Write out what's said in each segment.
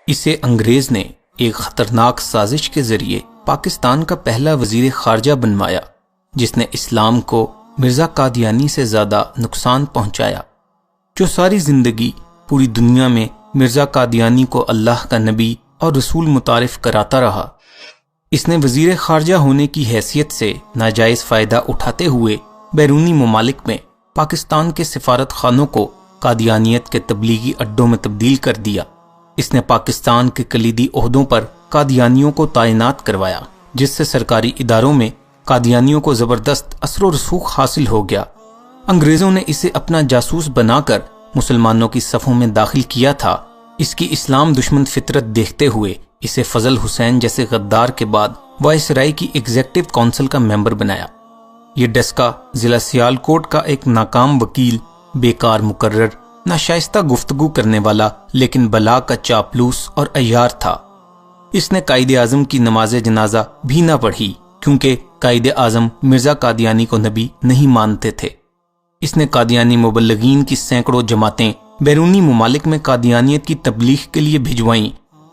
اسے انگریز نے ایک خطرناک سازش کے ذریعے پاکستان کا پہلا وزیر خارجہ بنوایا، جس نے اسلام کو مرزا قادیانی سے زیادہ نقصان پہنچایا، جو ساری زندگی پوری دنیا میں مرزا قادیانی کو اللہ کا نبی اور رسول متعارف کراتا رہا۔ اس نے وزیر خارجہ ہونے کی حیثیت سے ناجائز فائدہ اٹھاتے ہوئے بیرونی ممالک میں پاکستان کے سفارت خانوں کو قادیانیت کے تبلیغی اڈوں میں تبدیل کر دیا۔ اس نے پاکستان کے کلیدی عہدوں پر قادیانیوں کو تعینات کروایا، جس سے سرکاری اداروں میں قادیانیوں کو زبردست اثر و رسوخ حاصل ہو گیا۔ انگریزوں نے اسے اپنا جاسوس بنا کر مسلمانوں کی صفوں میں داخل کیا تھا۔ اس کی اسلام دشمن فطرت دیکھتے ہوئے اسے فضل حسین جیسے غدار کے بعد وائسرائے کی ایگزیکٹو کونسل کا ممبر بنایا۔ یہ ڈسکا ضلع سیالکوٹ کا ایک ناکام وکیل، بیکار مقرر، ناشائستہ گفتگو کرنے والا لیکن بلا کا چاپلوس اور عیار تھا۔ اس نے قائد اعظم کی نماز جنازہ بھی نہ پڑھی، کیونکہ قائد اعظم مرزا قادیانی کو نبی نہیں مانتے تھے۔ اس نے قادیانی مبلغین کی سینکڑوں جماعتیں بیرونی ممالک میں قادیانیت کی تبلیغ کے لیے بھجوائیں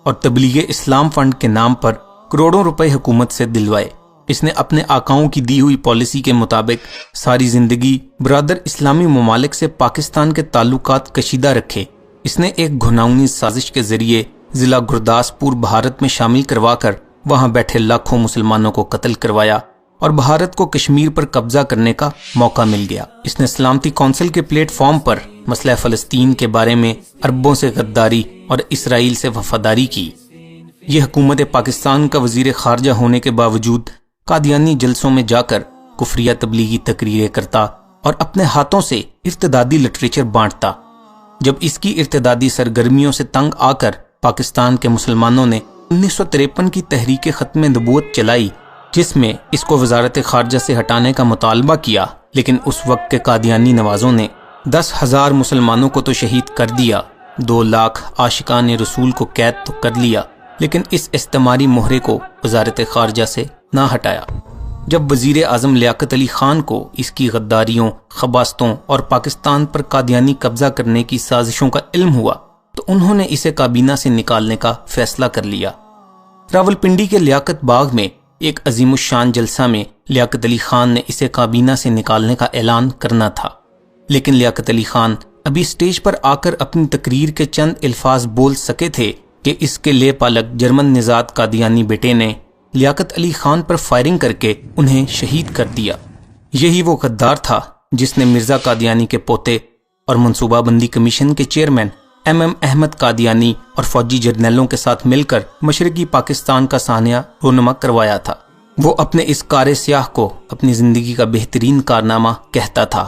اور تبلیغ اسلام فنڈ کے نام پر کروڑوں روپے حکومت سے دلوائے۔ اس نے اپنے آقاؤں کی دی ہوئی پالیسی کے مطابق ساری زندگی برادر اسلامی ممالک سے پاکستان کے تعلقات کشیدہ رکھے۔ اس نے ایک گھناؤنی سازش کے ذریعے ضلع گرداسپور بھارت میں شامل کروا کر وہاں بیٹھے لاکھوں مسلمانوں کو قتل کروایا اور بھارت کو کشمیر پر قبضہ کرنے کا موقع مل گیا۔ اس نے سلامتی کونسل کے پلیٹ فارم پر مسئلہ فلسطین کے بارے میں عربوں سے غداری اور اسرائیل سے وفاداری کی۔ یہ حکومت پاکستان کا وزیر خارجہ ہونے کے باوجود قادیانی جلسوں میں جا کر کفریہ تبلیغی تقریریں کرتا اور اپنے ہاتھوں سے ارتدادی لٹریچر بانٹتا۔ جب اس کی ارتدادی سرگرمیوں سے تنگ آ کر پاکستان کے مسلمانوں نے 1953 کی تحریک ختم نبوت چلائی، جس میں اس کو وزارت خارجہ سے ہٹانے کا مطالبہ کیا، لیکن اس وقت کے قادیانی نوازوں نے 10,000 مسلمانوں کو تو شہید کر دیا، 2 لاکھ عاشقان رسول کو قید تو کر لیا، لیکن اس استعماری مہرے کو وزارت خارجہ سے نہ ہٹایا۔ جب وزیر اعظم لیاقت علی خان کو اس کی غداریوں، خباستوں اور پاکستان پر قادیانی قبضہ کرنے کی سازشوں کا علم ہوا تو انہوں نے اسے کابینہ سے نکالنے کا فیصلہ کر لیا۔ راولپنڈی کے لیاقت باغ میں ایک عظیم الشان جلسہ میں لیاقت علی خان نے اسے کابینہ سے نکالنے کا اعلان کرنا تھا، لیکن لیاقت علی خان ابھی سٹیج پر آ کر اپنی تقریر کے چند الفاظ بول سکے تھے کہ اس کے لے پالک جرمن نژاد قادیانی بیٹے نے لیاقت علی خان پر فائرنگ کر کے انہیں شہید کر دیا۔ یہی وہ غدار تھا جس نے مرزا قادیانی کے پوتے اور منصوبہ بندی کمیشن کے چیئرمین ایم احمد قادیانی اور فوجی جرنیلوں کے ساتھ مل کر مشرقی پاکستان کا سانحہ رونما کروایا تھا۔ وہ اپنے اس کار سیاہ کو اپنی زندگی کا بہترین کارنامہ کہتا تھا۔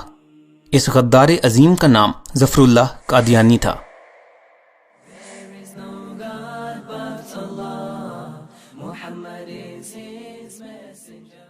اس غدار عظیم کا نام ظفر اللہ قادیانی تھا۔ Muhammad is his messenger.